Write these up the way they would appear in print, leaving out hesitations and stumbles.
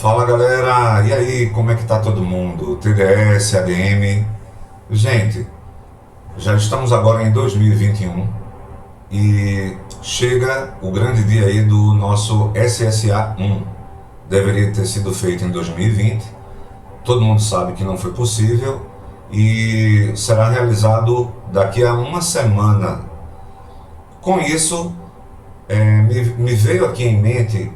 Fala galera, e aí, como é que tá todo mundo? TDS, ADM. Gente, já estamos agora em 2021 e chega o grande dia aí do nosso SSA-1. Deveria ter sido feito em 2020, todo mundo sabe que não foi possível e será realizado daqui a uma semana. Com isso, me veio aqui em mente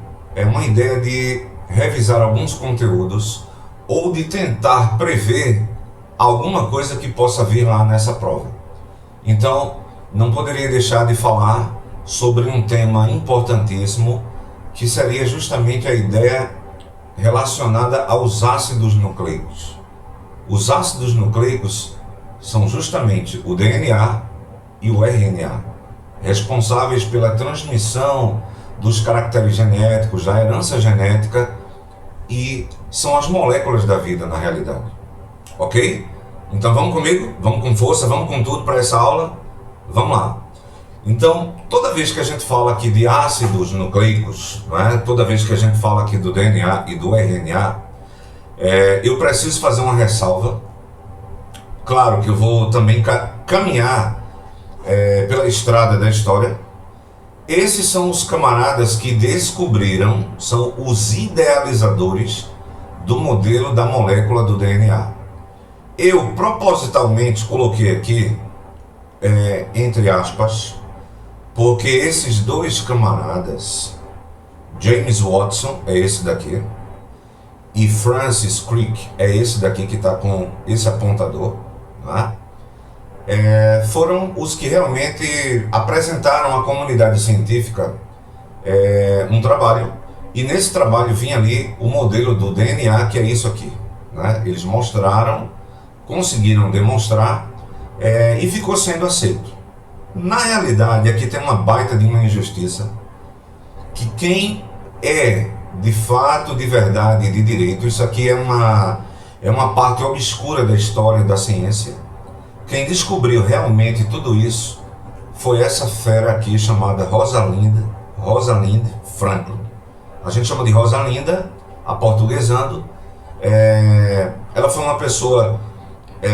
uma ideia de revisar alguns conteúdos ou de tentar prever alguma coisa que possa vir lá nessa prova. Então, não poderia deixar de falar sobre um tema importantíssimo, que seria justamente a ideia relacionada aos ácidos nucleicos. Os ácidos nucleicos são justamente o DNA e o RNA, responsáveis pela transmissão dos caracteres genéticos, da herança genética, e são as moléculas da vida na realidade. Ok? Então vamos comigo, vamos com força, vamos com tudo para essa aula. Vamos lá. Então, toda vez que a gente fala aqui de ácidos nucleicos, toda vez que a gente fala aqui do DNA e do RNA, eu preciso fazer uma ressalva. Claro que eu vou também caminhar pela estrada da história. Esses são os camaradas que descobriram, são os idealizadores do modelo da molécula do DNA. Eu propositalmente coloquei aqui, entre aspas, porque esses dois camaradas, James Watson, é esse daqui, e Francis Crick, é esse daqui que está com esse apontador, foram os que realmente apresentaram à comunidade científica um trabalho, e nesse trabalho vinha ali o modelo do DNA, que é isso aqui. Eles mostraram, conseguiram demonstrar, e ficou sendo aceito. Na realidade, aqui tem uma baita de uma injustiça, que quem é de fato, de verdade, de direito, isso aqui é uma parte obscura da história da ciência. Quem descobriu realmente tudo isso foi essa fera aqui chamada Rosalind Franklin. A gente chama de Rosalinda, aportuguesando. Ela foi uma pessoa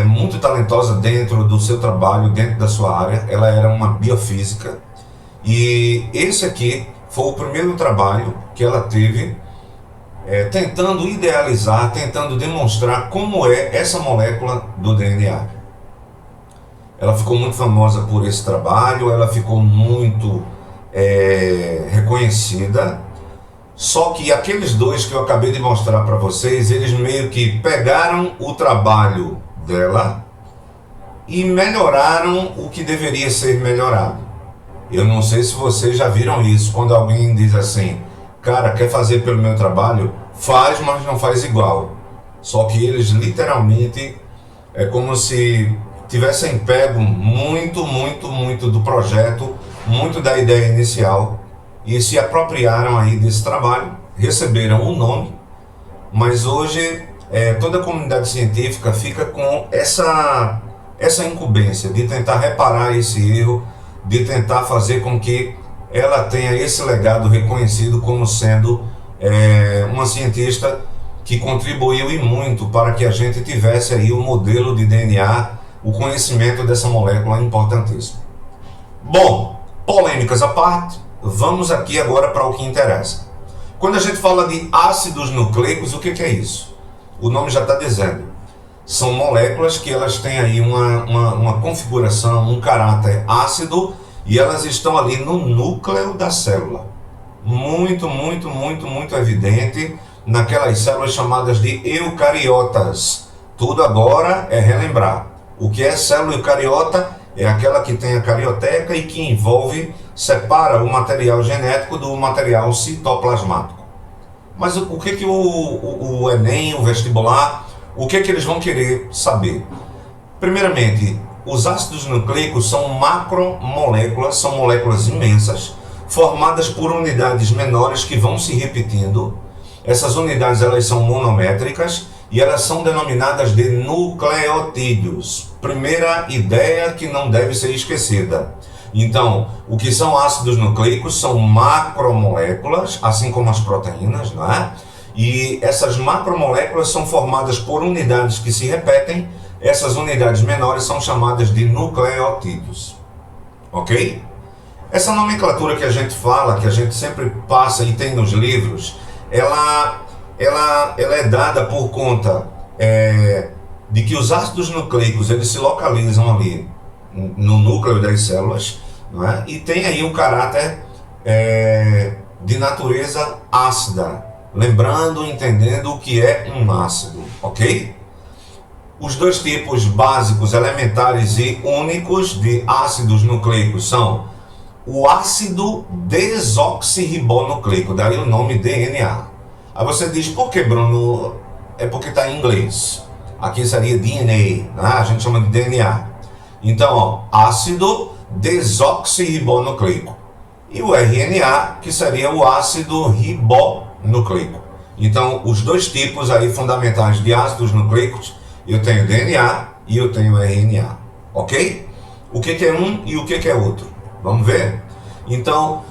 muito talentosa dentro do seu trabalho, dentro da sua área. Ela era uma biofísica. E esse aqui foi o primeiro trabalho que ela teve, tentando idealizar, tentando demonstrar como é essa molécula do DNA. Ela ficou muito famosa por esse trabalho, ela ficou muito reconhecida. Só que aqueles dois que eu acabei de mostrar para vocês, eles meio que pegaram o trabalho dela e melhoraram o que deveria ser melhorado. Eu não sei se vocês já viram isso, quando alguém diz assim, cara, quer fazer pelo meu trabalho? Faz, mas não faz igual. Só que eles literalmente, é como se tivessem pego muito do projeto, muito da ideia inicial, e se apropriaram aí desse trabalho, receberam um nome, mas hoje toda a comunidade científica fica com essa incumbência de tentar reparar esse erro, de tentar fazer com que ela tenha esse legado reconhecido como sendo uma cientista que contribuiu e muito para que a gente tivesse aí o modelo de DNA, o conhecimento dessa molécula importantíssimo. Bom, polêmicas à parte, vamos aqui agora para o que interessa. Quando a gente fala de ácidos nucleicos, o que é isso? O nome já está dizendo. São moléculas que elas têm aí uma configuração, um caráter ácido, e elas estão ali no núcleo da célula. Muito evidente naquelas células chamadas de eucariotas. Tudo agora é relembrar. O que é célula eucariota? É aquela que tem a carioteca e que separa o material genético do material citoplasmático. Mas o que o Enem, o vestibular, o que eles vão querer saber? Primeiramente, os ácidos nucleicos são macromoléculas, são moléculas imensas, formadas por unidades menores que vão se repetindo. Essas unidades elas são monométricas e elas são denominadas de nucleotídeos. Primeira ideia que não deve ser esquecida. Então, o que são ácidos nucleicos são macromoléculas, assim como as proteínas, E essas macromoléculas são formadas por unidades que se repetem. Essas unidades menores são chamadas de nucleotídeos. Ok? Essa nomenclatura que a gente fala, que a gente sempre passa e tem nos livros, ela é dada por conta de que os ácidos nucleicos eles se localizam ali no núcleo das células, não é? E tem aí um caráter de natureza ácida, lembrando e entendendo o que é um ácido, ok? Os dois tipos básicos, elementares e únicos de ácidos nucleicos são o ácido desoxirribonucleico, daí o nome DNA. Aí você diz, por que, Bruno? É porque está em inglês. Aqui seria DNA, né? A gente chama de DNA. Então, ó, ácido desoxirribonucleico. E o RNA, que seria o ácido ribonucleico. Então, os dois tipos aí fundamentais de ácidos nucleicos, eu tenho DNA e eu tenho RNA, ok? O que é um e o que é outro? Vamos ver? Então,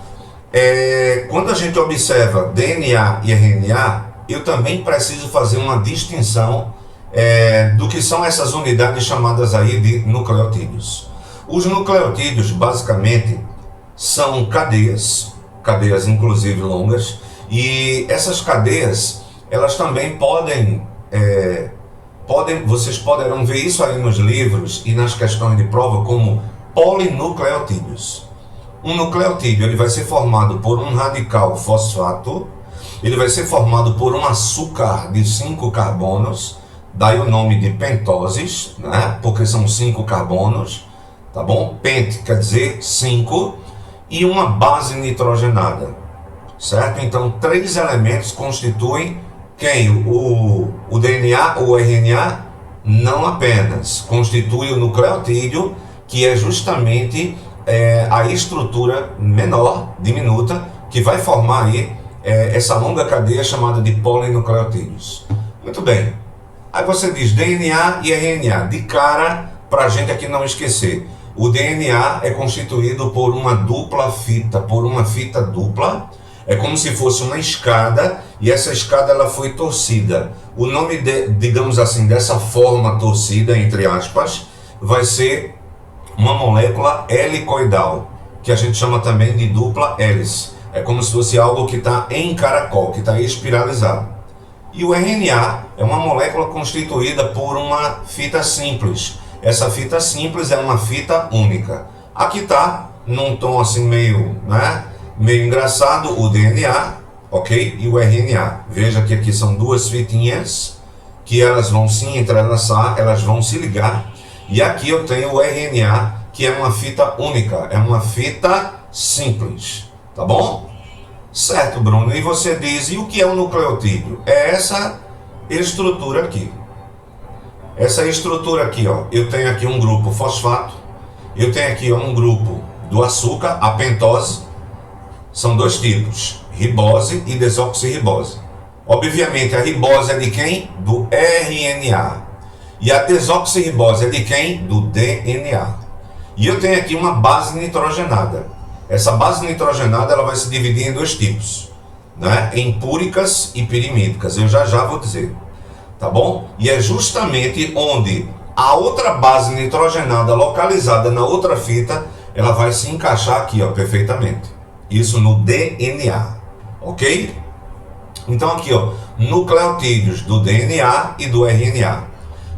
quando a gente observa DNA e RNA, eu também preciso fazer uma distinção do que são essas unidades chamadas aí de nucleotídeos. Os nucleotídeos, basicamente, são cadeias inclusive longas, e essas cadeias, elas também vocês poderão ver isso aí nos livros e nas questões de prova como polinucleotídeos. Um nucleotídeo ele vai ser formado por um radical fosfato, ele vai ser formado por um açúcar de 5 carbonos, daí o nome de pentoses, né? Porque são 5 carbonos, tá bom? Pent quer dizer 5, e uma base nitrogenada, certo? Então 3 elementos constituem quem? O DNA ou RNA não apenas constitui o nucleotídeo, que é justamente a estrutura menor, diminuta, que vai formar aí essa longa cadeia chamada de polinucleotídeos. Muito bem. Aí você diz DNA e RNA. De cara, para a gente aqui não esquecer, o DNA é constituído por uma dupla fita, por uma fita dupla. É como se fosse uma escada, e essa escada ela foi torcida. O nome, digamos assim, dessa forma torcida, entre aspas, vai ser uma molécula helicoidal, que a gente chama também de dupla hélice. É como se fosse algo que está em caracol, que está espiralizado. E o RNA é uma molécula constituída por uma fita simples. Essa fita simples é uma fita única. Aqui está, num tom assim meio engraçado, o DNA, ok? E o RNA. Veja que aqui são duas fitinhas que elas vão se entrelaçar, elas vão se ligar. E aqui eu tenho o RNA, que é uma fita única, é uma fita simples, tá bom? Certo, Bruno. E você diz, e o que é um nucleotídeo? É essa estrutura aqui. Essa estrutura aqui, ó. Eu tenho aqui um grupo fosfato, eu tenho aqui um grupo do açúcar, a pentose. São dois tipos, ribose e desoxirribose. Obviamente a ribose é de quem? Do RNA. E a desoxirribose é de quem? Do DNA. E eu tenho aqui uma base nitrogenada. Essa base nitrogenada ela vai se dividir em dois tipos, né? Em púricas e pirimídicas. Eu já vou dizer, tá bom? E é justamente onde a outra base nitrogenada localizada na outra fita, ela vai se encaixar aqui, ó, perfeitamente. Isso no DNA, ok? Então aqui, ó, nucleotídeos do DNA e do RNA.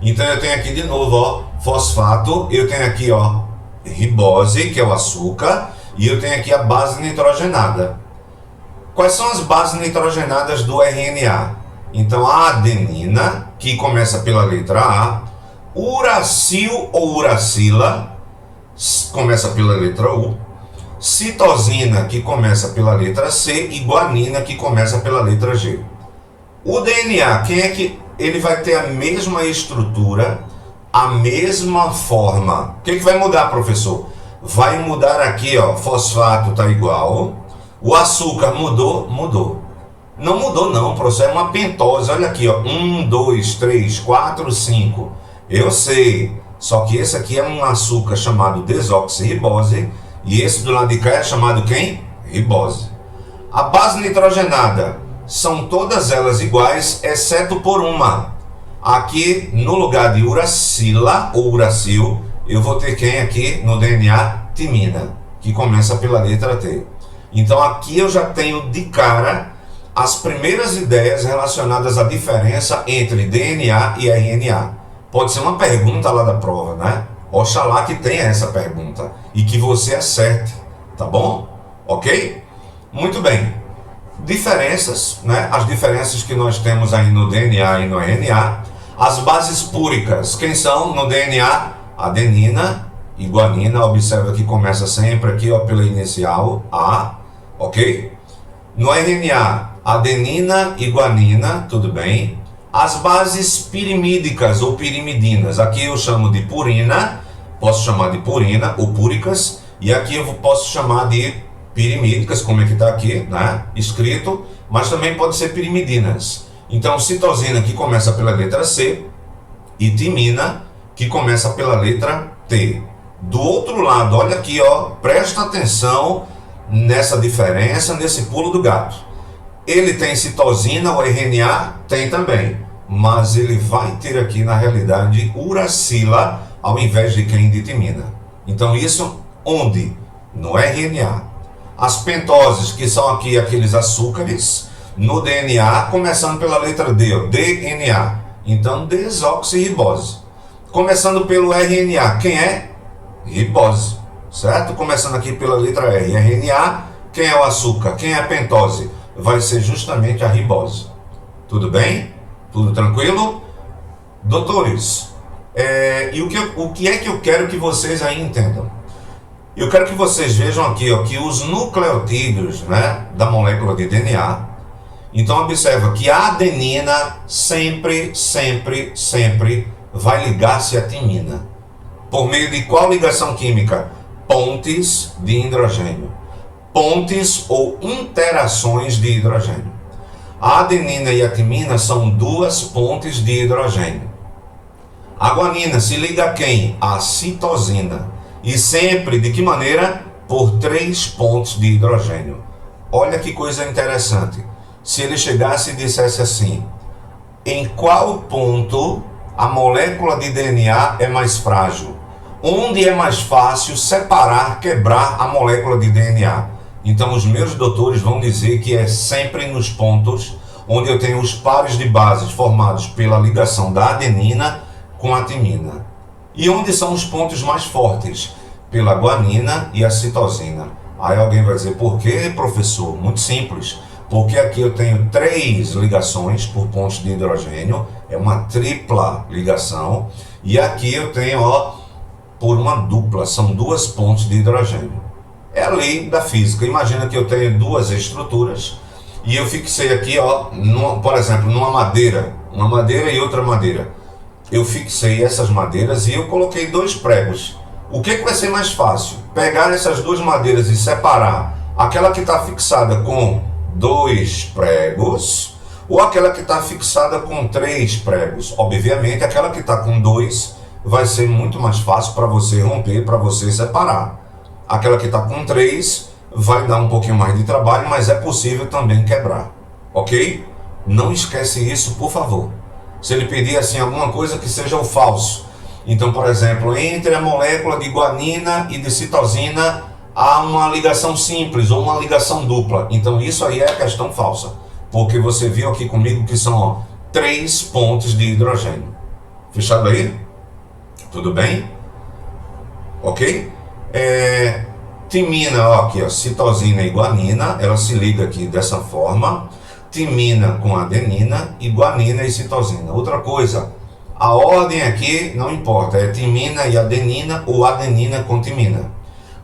Então eu tenho aqui de novo, ó, fosfato, eu tenho aqui, ó, ribose, que é o açúcar, e eu tenho aqui a base nitrogenada. Quais são as bases nitrogenadas do RNA? Então a adenina, que começa pela letra A, uracil ou uracila, começa pela letra U, citosina, que começa pela letra C, e guanina, que começa pela letra G. O DNA, quem é que ele vai ter a mesma estrutura, a mesma forma? O que vai mudar, professor? Vai mudar aqui, ó, fosfato está igual, o açúcar mudou? Mudou. Não mudou não, professor, é uma pentose, olha aqui, ó, 1, 2, 3, 4, 5. Eu sei, só que esse aqui é um açúcar chamado desoxirribose, e esse do lado de cá é chamado quem? Ribose. A base nitrogenada são todas elas iguais, exceto por uma. Aqui, no lugar de uracila ou uracil, eu vou ter quem aqui no DNA? Timina, que começa pela letra T. Então aqui eu já tenho de cara as primeiras ideias relacionadas à diferença entre DNA e RNA. Pode ser uma pergunta lá da prova, né? Oxalá que tenha essa pergunta e que você acerte, tá bom? Ok? Muito bem. Diferenças, né? As diferenças que nós temos aí no DNA e no RNA. As bases púricas, quem são no DNA? Adenina e guanina. Observa que começa sempre aqui ó, pela inicial A, ok? No RNA, adenina e guanina, tudo bem? As bases pirimídicas ou pirimidinas, aqui eu chamo de purina, posso chamar de purina ou púricas, e aqui eu posso chamar de pirimídicas, como é que está aqui, né? Escrito, mas também pode ser pirimidinas. Então, citosina que começa pela letra C e timina que começa pela letra T. Do outro lado, olha aqui, ó, presta atenção nessa diferença, nesse pulo do gato. Ele tem citosina, o RNA tem também, mas ele vai ter aqui na realidade uracila ao invés de quem de timina. Então isso onde? No RNA. As pentoses, que são aqui aqueles açúcares, no DNA, começando pela letra D, ó, DNA. Então desoxirribose. Começando pelo RNA, quem é? Ribose, certo? Começando aqui pela letra R, RNA, quem é o açúcar? Quem é a pentose? Vai ser justamente a ribose. Tudo bem? Tudo tranquilo? Doutores, e o que é que eu quero que vocês aí entendam? Eu quero que vocês vejam aqui ó, que os nucleotídeos, né, da molécula de DNA, então observa que a adenina sempre vai ligar-se à timina. Por meio de qual ligação química? Pontes de hidrogênio. Pontes ou interações de hidrogênio. A adenina e a timina são duas pontes de hidrogênio. A guanina se liga a quem? A citosina. E sempre, de que maneira? Por 3 pontos de hidrogênio. Olha que coisa interessante. Se ele chegasse e dissesse assim, em qual ponto a molécula de DNA é mais frágil? Onde é mais fácil separar, quebrar a molécula de DNA? Então os meus doutores vão dizer que é sempre nos pontos onde eu tenho os pares de bases formados pela ligação da adenina com a timina. E onde são os pontos mais fortes? Pela guanina e a citosina. Aí alguém vai dizer, por quê, professor? Muito simples. Porque aqui eu tenho 3 ligações por pontos de hidrogênio, é uma tripla ligação, e aqui eu tenho, ó, por uma dupla, são 2 pontos de hidrogênio. É a lei da física. Imagina que eu tenho 2 estruturas, e eu fixei aqui, ó, por exemplo, numa madeira, uma madeira e outra madeira. Eu fixei essas madeiras e eu coloquei 2 pregos. O que vai ser mais fácil? Pegar essas 2 madeiras e separar aquela que está fixada com 2 pregos ou aquela que está fixada com 3 pregos. Obviamente, aquela que está com 2 vai ser muito mais fácil para você romper, para você separar. Aquela que está com 3 vai dar um pouquinho mais de trabalho, mas é possível também quebrar. Ok? Não esquece isso, por favor. Se ele pedir assim alguma coisa que seja o falso. Então, por exemplo, entre a molécula de guanina e de citosina há uma ligação simples ou uma ligação dupla. Então isso aí é questão falsa, porque você viu aqui comigo que são ó, 3 pontos de hidrogênio. Fechado aí? Tudo bem? Ok? Timina, ó, aqui ó, citosina e guanina, ela se liga aqui dessa forma. Timina com adenina e guanina e citosina. Outra coisa, a ordem aqui não importa, é timina e adenina ou adenina com timina.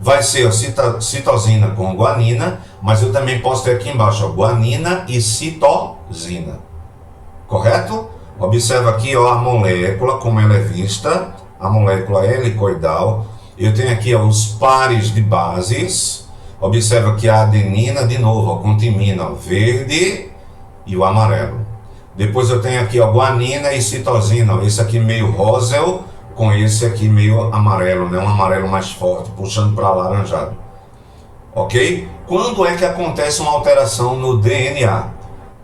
Vai ser a citosina com guanina, mas eu também posso ter aqui embaixo ó, guanina e citosina. Correto? Observa aqui ó, a molécula, como ela é vista, a molécula helicoidal. Eu tenho aqui ó, os pares de bases. Observa que a adenina, de novo, ó, com timina, ó, verde e o amarelo. Depois eu tenho aqui ó, guanina e citosina, ó, esse aqui meio rosa com esse aqui meio amarelo, né? Um amarelo mais forte, puxando para alaranjado. Ok? Quando é que acontece uma alteração no DNA?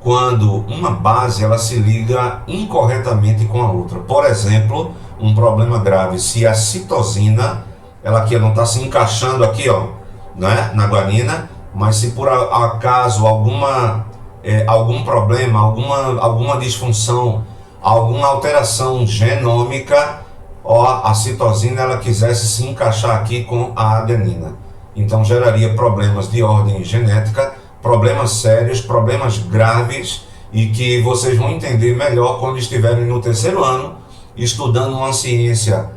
quando uma base ela se liga incorretamente com a outra. Por exemplo, um problema grave, se a citosina, ela aqui não está se encaixando aqui, ó, né, na guanina, mas se por acaso algum problema, alguma disfunção, alguma alteração genômica, ó, a citosina ela quisesse se encaixar aqui com a adenina, então geraria problemas de ordem genética, problemas sérios, problemas graves, e que vocês vão entender melhor quando estiverem no terceiro ano estudando uma ciência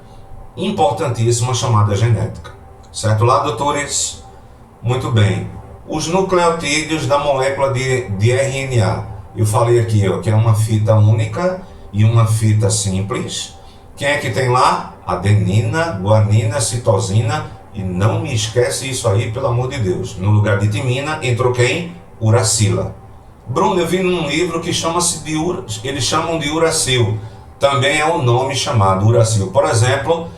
importantíssima chamada genética. Certo lá, doutores? Muito bem. Os nucleotídeos da molécula de RNA. Eu falei aqui, ó, que é uma fita única e uma fita simples. Quem é que tem lá? Adenina, guanina, citosina. E não me esquece isso aí, pelo amor de Deus. No lugar de timina, entrou quem? Uracila. Bruno, eu vi num livro que chama-se eles chamam de uracil. Também é um nome chamado uracil. Por exemplo,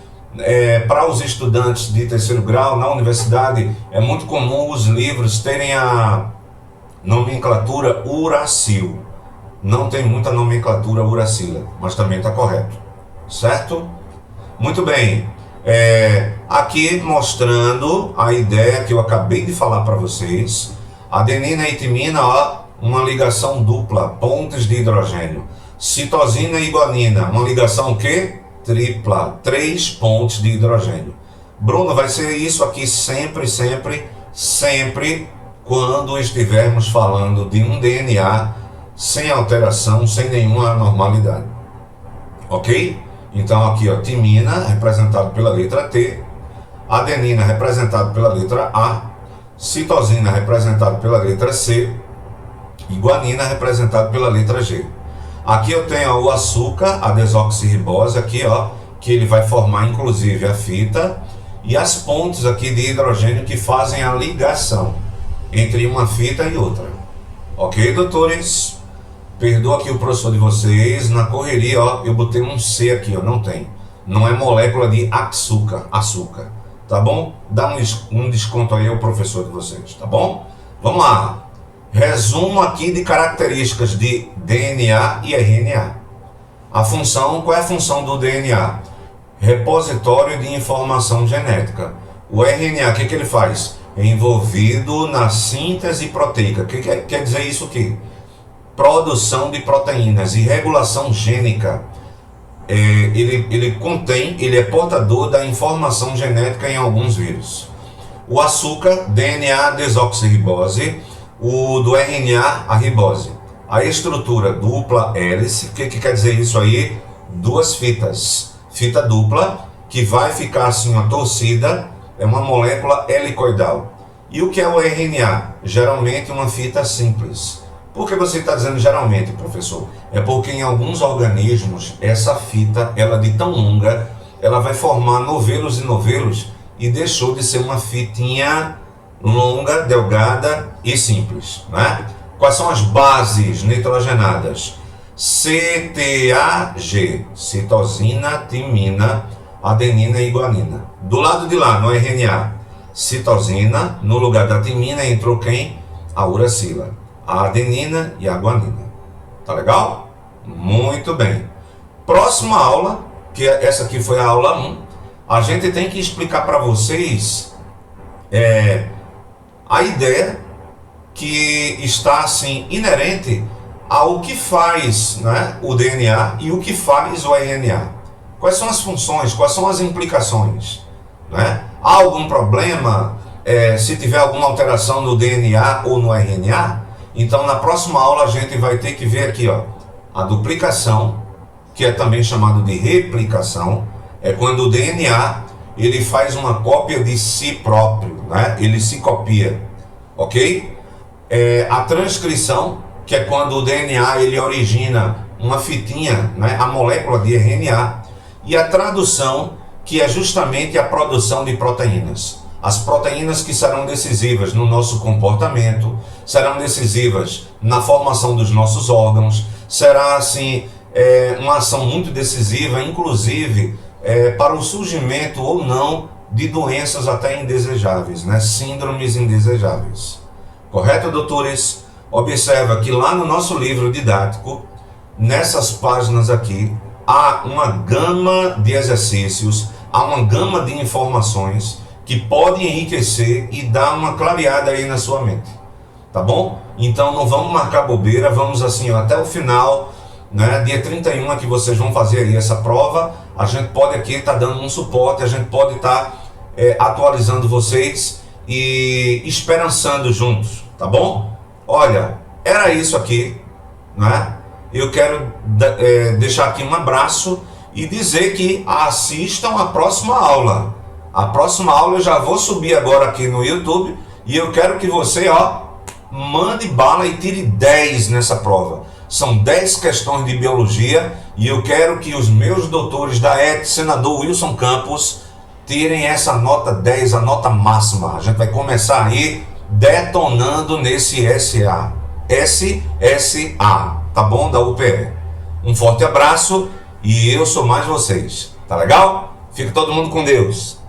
para os estudantes de terceiro grau na universidade, é muito comum os livros terem a nomenclatura uracil. Não tem muita nomenclatura uracila, mas também está correto. Certo? Muito bem. Aqui mostrando a ideia que eu acabei de falar para vocês. Adenina e timina, ó, uma ligação dupla, pontes de hidrogênio. Citosina e guanina, uma ligação o quê? Tripla, 3 pontes de hidrogênio. Bruno, vai ser isso aqui sempre, sempre, sempre quando estivermos falando de um DNA sem alteração, sem nenhuma anormalidade. Ok? Então aqui, ó, timina, representado pela letra T, adenina, representado pela letra A, citosina, representado pela letra C, e guanina, representado pela letra G. Aqui eu tenho, ó, o açúcar, a desoxirribose, aqui, ó, que ele vai formar inclusive a fita, e as pontes aqui de hidrogênio que fazem a ligação entre uma fita e outra. Ok, doutores? Perdoa aqui o professor de vocês, na correria, ó, eu botei um C aqui, ó, não tem. Não é molécula de açúcar, tá bom? Dá um desconto aí ao professor de vocês, tá bom? Vamos lá. Resumo aqui de características de DNA e RNA. Qual é a função do DNA? Repositório de informação genética. O RNA, o que ele faz? É envolvido na síntese proteica. O que quer dizer isso aqui? Produção de proteínas e regulação gênica. Ele é portador da informação genética em alguns vírus. O açúcar, DNA, desoxirribose. O do RNA, a ribose. A estrutura dupla hélice, o que quer dizer isso aí? 2 fitas. Fita dupla, que vai ficar assim uma torcida, é uma molécula helicoidal. E o que é o RNA? Geralmente uma fita simples. Por que você está dizendo geralmente, professor? É porque em alguns organismos, essa fita, ela de tão longa, ela vai formar novelos e novelos e deixou de ser uma fitinha longa, delgada e simples, né? Quais são as bases nitrogenadas? CTAG, citosina, timina, adenina e guanina. Do lado de lá, no RNA, citosina, no lugar da timina entrou quem? A uracila, a adenina e a guanina. Tá legal? Muito bem. Próxima aula, que essa aqui foi a aula 1, a gente tem que explicar para vocês a ideia que está assim inerente ao que faz, né, o DNA e o que faz o RNA. Quais são as funções, quais são as implicações, né? Há algum problema se tiver alguma alteração no DNA ou no RNA? Então na próxima aula a gente vai ter que ver aqui, ó, a duplicação, que é também chamado de replicação, é quando o DNA ele faz uma cópia de si próprio, né? Ele se copia, ok? A transcrição, que é quando o DNA ele origina uma fitinha, né? A molécula de RNA, e a tradução, que é justamente a produção de proteínas. As proteínas que serão decisivas no nosso comportamento, serão decisivas na formação dos nossos órgãos, será assim uma ação muito decisiva, inclusive para o surgimento ou não de doenças até indesejáveis, né? Síndromes indesejáveis. Correto, doutores? Observa que lá no nosso livro didático, nessas páginas aqui, há uma gama de exercícios, há uma gama de informações que podem enriquecer e dar uma clareada aí na sua mente, tá bom? Então não vamos marcar bobeira, vamos assim ó, até o final, né? Dia 31 é que vocês vão fazer aí essa prova, a gente pode aqui estar dando um suporte, a gente pode estar atualizando vocês e esperançando juntos, tá bom? Olha, era isso aqui, né? Eu quero deixar aqui um abraço e dizer que assistam a próxima aula. A próxima aula eu já vou subir agora aqui no YouTube e eu quero que você, ó, mande bala e tire 10 nessa prova. São 10 questões de biologia e eu quero que os meus doutores da ET, senador Wilson Campos, tirem essa nota 10, a nota máxima. A gente vai começar aí detonando nesse SSA, tá bom? Da UPE. Um forte abraço e eu sou mais vocês. Tá legal? Fica todo mundo com Deus.